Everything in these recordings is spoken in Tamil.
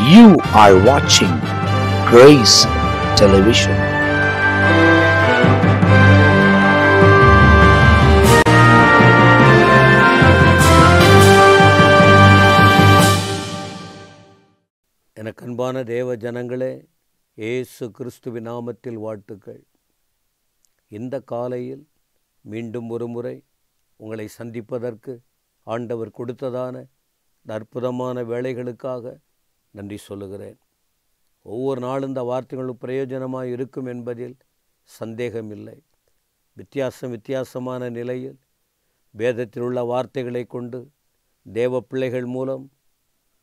You are watching Grace Television. எனக்கு அன்பான தேவ ஜனங்களே, இயேசு கிறிஸ்துவின் நாமத்தில் வாழ்த்துக்கள். இந்த காலையில் மீண்டும் ஒரு முறை உங்களை சந்திப்பதற்கு ஆண்டவர் கொடுத்ததான அற்புதமான வேலைகளுக்காக நன்றி சொல்லுகிறேன். ஒவ்வொரு நாளும் இந்த வார்த்தைகளும் பிரயோஜனமாக இருக்கும் என்பதில் சந்தேகமில்லை. வித்தியாசமான நிலையில் வேதத்தில் உள்ள வார்த்தைகளை கொண்டு தேவ பிள்ளைகள் மூலம்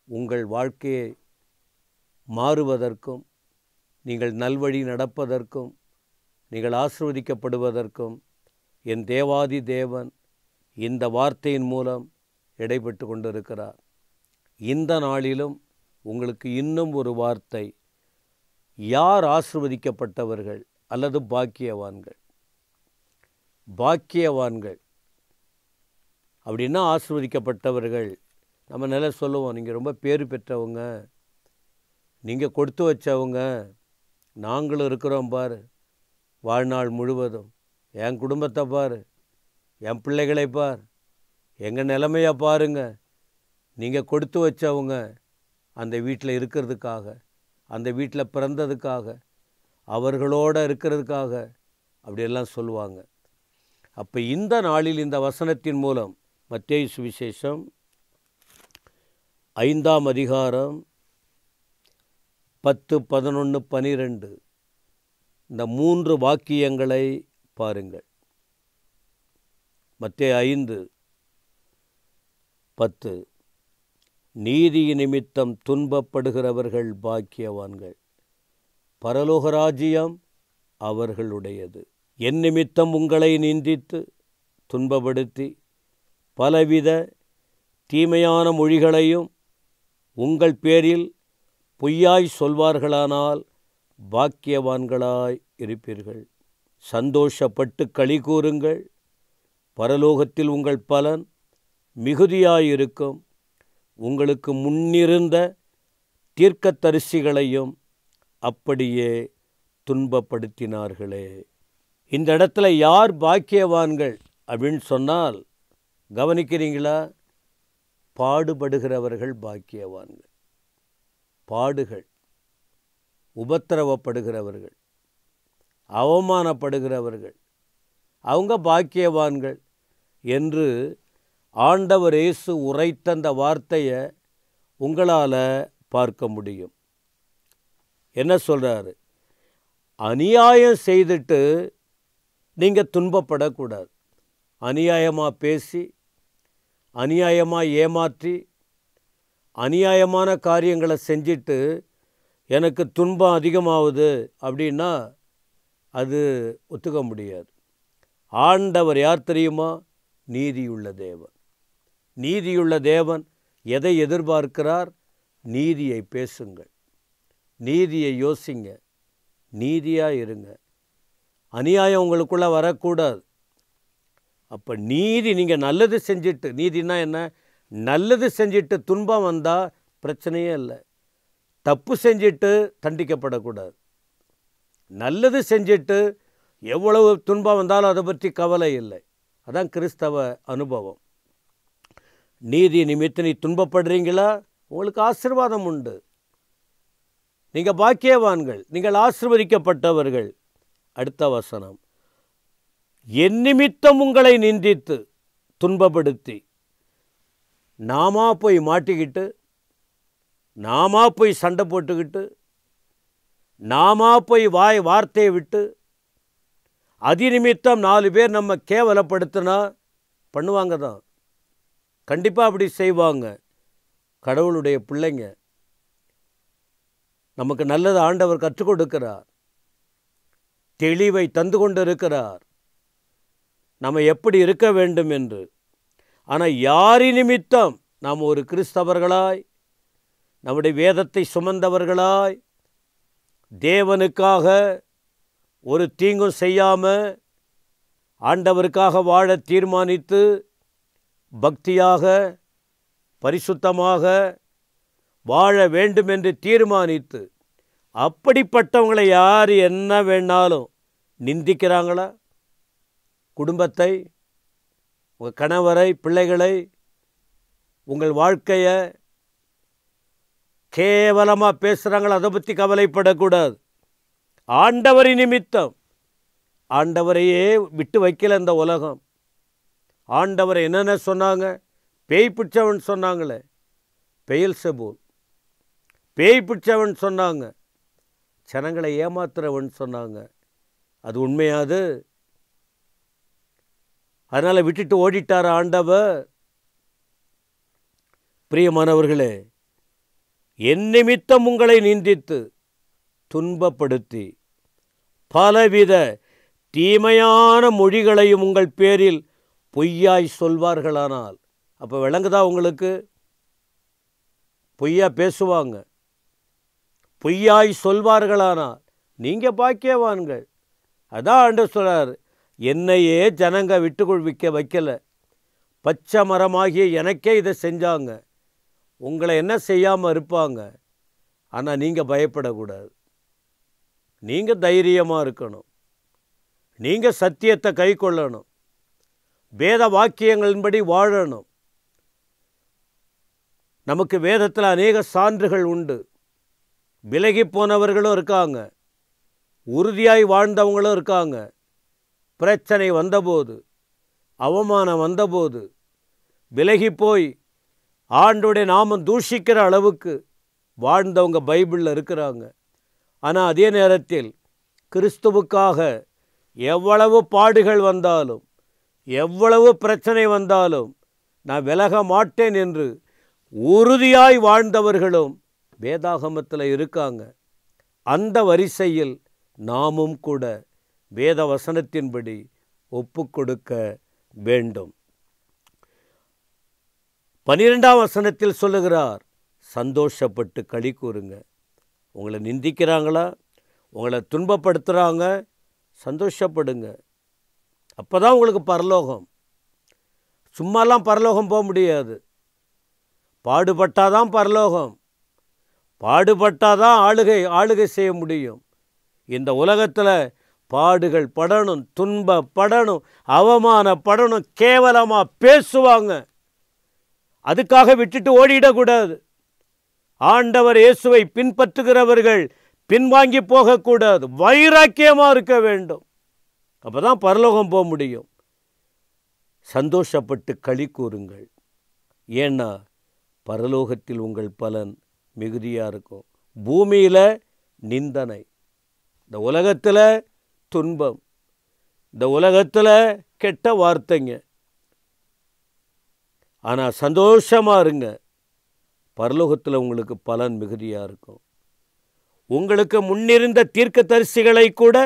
உங்கள் வாழ்க்கையை மாறுவதற்கும், நீங்கள் நல்வழி நடப்பதற்கும், நீங்கள் ஆசீர்வதிக்கப்படுவதற்கும் என் தேவாதி தேவன் இந்த வார்த்தையின் மூலம் இடைப்பட்டு கொண்டிருக்கிறார். இந்த நாளிலும் உங்களுக்கு இன்னும் ஒரு வார்த்தை. யார் ஆசீர்வதிக்கப்பட்டவர்கள் அல்லது பாக்கியவான்கள்? பாக்கியவான்கள் அப்படின்னா ஆசீர்வதிக்கப்பட்டவர்கள். நம்ம நல்லா சொல்லுவோம், நீங்கள் ரொம்ப பேர் பெற்றவங்க, நீங்கள் கொடுத்து வச்சவங்க, நாங்களும் இருக்கிறோம் பாரு, வாழ்நாள் முழுவதும் என் குடும்பத்தை பார், என் பிள்ளைகளை பார், எங்கள் நிலைமையை பாருங்க, நீங்கள் கொடுத்து வச்சவங்க, அந்த வீட்டில் இருக்கிறதுக்காக, அந்த வீட்டில் பிறந்ததுக்காக, அவர்களோடு இருக்கிறதுக்காக அப்படியெல்லாம் சொல்லுவாங்க. அப்போ இந்த நாளில் இந்த வசனத்தின் மூலம் மத்தேயு சுவிசேஷம் 5ஆம் அதிகாரம் 10, 11, 12 இந்த 3 வாக்கியங்களை பாருங்கள். மத்தேயு 5:10 நீதி நிமித்தம் துன்பப்படுகிறவர்கள் பாக்கியவான்கள், பரலோக ராஜ்யம் அவர்களுடையது. என் நிமித்தம் உங்களை நிந்தித்து துன்பப்படுத்தி பலவித தீமையான மொழிகளையும் உங்கள் பேரில் பொய்யாய் சொல்வார்களானால் பாக்கியவான்களாய் இருப்பீர்கள். சந்தோஷப்பட்டு களி கூறுங்கள், பரலோகத்தில் உங்கள் பலன் மிகுதியாயிருக்கும். உங்களுக்கு முன்னிருந்த தீர்க்கதரிசிகளையும் அப்படியே துன்பப்படுத்தினார்களே. இந்த இடத்துல யார் பாக்கியவான்கள் அப்படின்னு சொன்னால், கவனிக்கிறீங்களா? பாடுபடுகிறவர்கள் பாக்கியவான்கள். பாடுகள், உபத்திரவப்படுகிறவர்கள், அவமானப்படுகிறவர்கள், அவங்க பாக்கியவான்கள் என்று ஆண்டவர் இயேசு உரைத்த அந்த வார்த்தையை உங்களால் பார்க்க முடியும். என்ன சொல்கிறாரு? அநியாயம் செய்துட்டு நீங்கள் துன்பப்படக்கூடாது. அநியாயமாக பேசி, அநியாயமாக ஏமாற்றி, அநியாயமான காரியங்களை செஞ்சிட்டு எனக்கு துன்பம் அதிகமாகுது அப்படின்னா அது ஒத்துக்க முடியாது. ஆண்டவர் யார் தெரியுமா? நீதியுள்ள தேவன். நீதியுள்ள தேவன் எதை எதிர்பார்க்கிறார்? நீதியை பேசுங்கள், நீதியை யோசிங்க, நீதியாக இருங்க. அநியாயம் உங்களுக்குள்ளே வரக்கூடாது. அப்போ நீதி, நீங்கள் நல்லது செஞ்சுட்டு, நீதினா என்ன? நல்லது செஞ்சுட்டு துன்பம் வந்தால் பிரச்சனையே இல்லை. தப்பு செஞ்சுட்டு தண்டிக்கப்படக்கூடாது. நல்லது செஞ்சுட்டு எவ்வளவு துன்பம் வந்தாலும் அதை பற்றி கவலை இல்லை. அதான் கிறிஸ்தவ அனுபவம். நீதி நிமித்தம் நீ துன்பப்படுறீங்களா? உங்களுக்கு ஆசீர்வாதம் உண்டு. நீங்கள் பாக்கியவான்கள், நீங்கள் ஆசீர்வதிக்கப்பட்டவர்கள். அடுத்த வசனம், என் நிமித்தம் உங்களை நிந்தித்து துன்பப்படுத்தி, நாமா போய் மாட்டிக்கிட்டு, நாமா போய் சண்டை போட்டுக்கிட்டு, நாமா போய் வார்த்தையை விட்டு, அதி நிமித்தம் 4 பேர் நம்ம கேவலப்படுத்தினா பண்ணுவாங்க தான். கண்டிப்பாக அப்படி செய்வாங்க. கடவுளுடைய பிள்ளைங்க, நமக்கு நல்லது ஆண்டவர் கற்றுக் கொடுக்கிறார், தெளிவை தந்து கொண்டு இருக்கிறார், நம்ம எப்படி இருக்க வேண்டும் என்று. ஆனால் யாரி நிமித்தம் நாம் ஒரு கிறிஸ்தவர்களாய், நம்முடைய வேதத்தை சுமந்தவர்களாய், தேவனுக்காக ஒரு தீங்கும் செய்யாமல் ஆண்டவருக்காக வாழ தீர்மானித்து பக்தியாக, பரிசுத்தமாக வாழ வேண்டும் என்று தீர்மானித்து, அப்படிப்பட்டவங்களை யார் என்ன வேணாலும் நிந்திக்கிறாங்களா? குடும்பத்தை, உங்கள் கணவரை, பிள்ளைகளை, உங்கள் வாழ்க்கையை கேவலமாக பேசுகிறாங்களா? அதை பற்றி கவலைப்படக்கூடாது. ஆண்டவரின் நிமித்தம், ஆண்டவரையே விட்டு வைக்கல இந்த உலகம். ஆண்டவரை என்னென்ன சொன்னாங்க? பேய் பிடிச்சவன் சொன்னாங்களே, பெயல்செபூல். பேய் பிடிச்சவன் சொன்னாங்க, ஜனங்களை ஏமாத்துறவன் சொன்னாங்க. அது உண்மையாது? அதனால் விட்டுட்டு ஓடிட்டார் ஆண்டவர். பிரியமானவர்களே, என் நிமித்தம் உங்களை நிந்தித்து துன்பப்படுத்தி பலவித தீமையான மொழிகளையும் உங்கள் பேரில் பொய்யாய் சொல்வார்களானால், அப்போ விளங்குதா உங்களுக்கு? பொய்யா பேசுவாங்க, பொய்யாய் சொல்வார்களானால் நீங்கள் பாக்கியவான்கள். அதான் ஆண்டவர் சொல்றார், என்னையே ஜனங்க விட்டு வைக்கலை, பச்சை மரமாகிய எனக்கே இதை செஞ்சாங்க. உங்களை என்ன செய்யாமல் இருப்பாங்க. ஆனால் நீங்கள் பயப்படக்கூடாது. நீங்கள் தைரியமாக இருக்கணும். நீங்கள் சத்தியத்தை கை கொள்ளணும். வேத வாக்கியங்களின்படி வாழணும். நமக்கு வேதத்தில் அநேக சான்றுகள் உண்டு. விலகி போனவர்களும் இருக்காங்க, உறுதியாய் வாழ்ந்தவங்களும் இருக்காங்க. பிரச்சனை வந்தபோது, அவமானம் வந்தபோது விலகி போய் ஆண்டோடைய நாமம் தூஷிக்கிற அளவுக்கு வாழ்ந்தவங்க பைபிளில் இருக்கிறாங்க. ஆனால் அதே நேரத்தில் கிறிஸ்துவுக்காக எவ்வளவு பாடுகள் வந்தாலும், எவ்வளவு பிரச்சனை வந்தாலும் நான் விலக மாட்டேன் என்று உறுதியாய் வாழ்ந்தவர்களும் வேதாகமத்தில் இருக்காங்க. அந்த வரிசையில் நாமும் கூட வேத வசனத்தின்படி ஒப்பு கொடுக்க வேண்டும். 12ஆம் வசனத்தில் சொல்லுகிறார், சந்தோஷப்பட்டு களி கூறுங்க. உங்களை நிந்திக்கிறாங்களா, உங்களை துன்பப்படுத்துகிறாங்க, சந்தோஷப்படுங்க. அப்போ தான் உங்களுக்கு பரலோகம். சும்மாலாம் பரலோகம் போக முடியாது. பாடுபட்டாதான் பரலோகம். பாடுபட்டாதான் ஆளுகை செய்ய முடியும். இந்த உலகத்தில் பாடுகள் படணும், துன்பப்படணும், அவமானப்படணும், கேவலமாக பேசுவாங்க. அதுக்காக விட்டுட்டு ஓடிடக்கூடாது. ஆண்டவர் இயேசுவை பின்பற்றுகிறவர்கள் பின்வாங்கி போகக்கூடாது. வைராக்கியமாக இருக்க வேண்டும். அப்போ தான் பரலோகம் போக முடியும். சந்தோஷப்பட்டு களி கூறுங்கள். ஏன்னா பரலோகத்தில் உங்கள் பலன் மிகுதியாக இருக்கும். பூமியில் நிந்தனை, இந்த உலகத்தில் துன்பம், இந்த உலகத்தில் கெட்ட வார்த்தைங்க. ஆனால் சந்தோஷமாக இருங்க. பரலோகத்தில் உங்களுக்கு பலன் மிகுதியாக இருக்கும். உங்களுக்கு முன்னிருந்த தீர்க்கதரிசிகளை கூட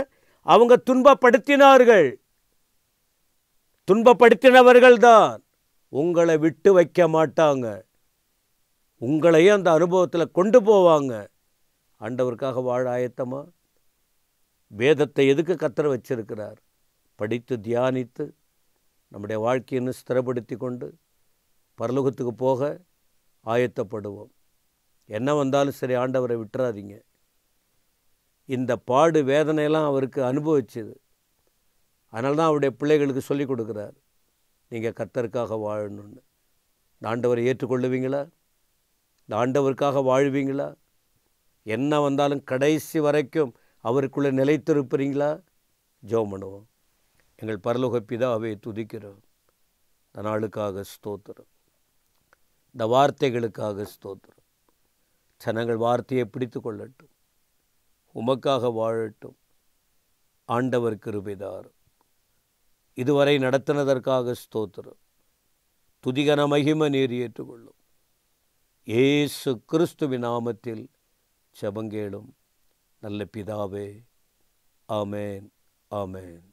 அவங்க துன்பப்படுத்தினார்கள். துன்பப்படுத்தினவர்கள் தான் உங்களை விட்டு வைக்க மாட்டாங்க. உங்களையும் அந்த அனுபவத்தில் கொண்டு போவாங்க. ஆண்டவருக்காக வாழ ஆயத்தமா? வேதத்தை எதுக்கு கர்த்தர் வச்சிருக்கிறார்? படித்து தியானித்து நம்முடைய வாழ்க்கையை ஸ்திரப்படுத்தி கொண்டு பரலோகத்துக்கு போக ஆயத்தப்படுவோம். என்ன வந்தாலும் சரி, ஆண்டவரை விட்டுறாதீங்க. இந்த பாடு வேதனையெல்லாம் அவருக்கு அனுபவிச்சது. அதனால தான் அவருடைய பிள்ளைகளுக்கு சொல்லிக் கொடுக்குறார், நீங்கள் கர்த்தருக்காக வாழணும்னு. இந்த ஆண்டவரை ஏற்றுக்கொள்ளுவீங்களா? இந்த ஆண்டவருக்காக வாழ்வீங்களா? என்ன வந்தாலும் கடைசி வரைக்கும் அவருக்குள்ளே நிலைத்திருப்பீங்களா? ஜெபம் பண்ணுவோம். எங்கள் பரலோக பிதாவை துதிக்கிறோம். இந்த நாளுக்காக ஸ்தோத்திரம், இந்த வார்த்தைகளுக்காக ஸ்தோத்திரம். ஜனங்கள் வார்த்தையை பிடித்து கொள்ளட்டும், உமக்காக வாழட்டும். ஆண்டவர் கிருபைதார் இதுவரை நடத்தினதற்காக ஸ்தோத்திரம். துதிகன மகிமை நீர் ஏற்றுக்கொள்ளும். இயேசு கிறிஸ்துவின் நாமத்தில் ஜெபங்கேளும் நல்ல பிதாவே. ஆமேன், ஆமேன்.